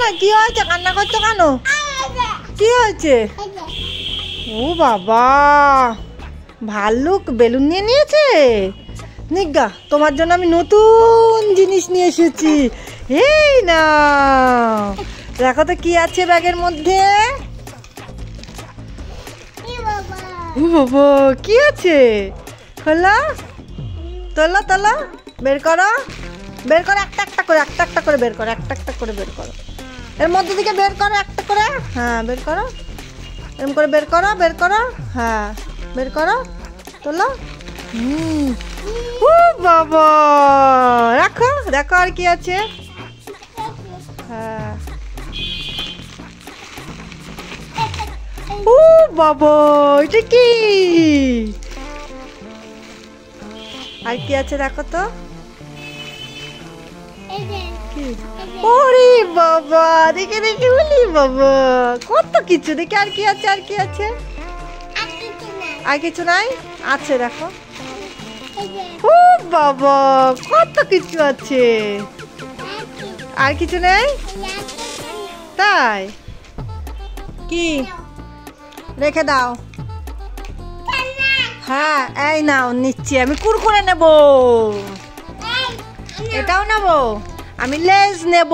না কি হয়েছে? কান্না করছো কেন? কি হয়েছে? ও বাবা, ভাল্লুক বেলুন নিয়ে নিয়েছে। নিজ্ঞা, তোমার জন্য আমি নতুন জিনিস নিয়ে এসেছি। এই না, দেখো তো কি আছে ব্যাগের মধ্যে। ও বাবা, কি আছে? খোলা, তোলো তোলো, বের করো বের করো, একটা একটা করে একটা একটা করে বের করো, একটা একটা করে বের করো। এর মধ্যে থেকে বের করো একটা করে। হ্যাঁ বের করো, এরকম করে বের করো, বের করো। হ্যাঁ বের করো, তোলো। ও বাবা, রাখো, দেখো আর কি আছে। হ্যাঁ, ও বাবা, এটা কি? আর কি আছে দেখো তো। ওরে বাবা, দেখে দেখে বলি বাবা, কত কিছু। দেখে আর কি আছে, আর কি আছে? আর কিছু নাই? আছে দেখো। ও বাবা, কত কিছু আছে। আর কিছু নেই? তাই কি? রেখে দাও। হ্যাঁ, এই নাও, নিচ্ছি আমি। কুরকুরে নেব, এটাও নেব, আমি লেজ নেব,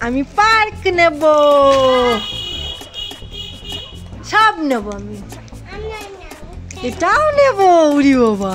আমি পার্ক নেব, সব নেব আমি। এটাও নেব। উড়ি বাবা।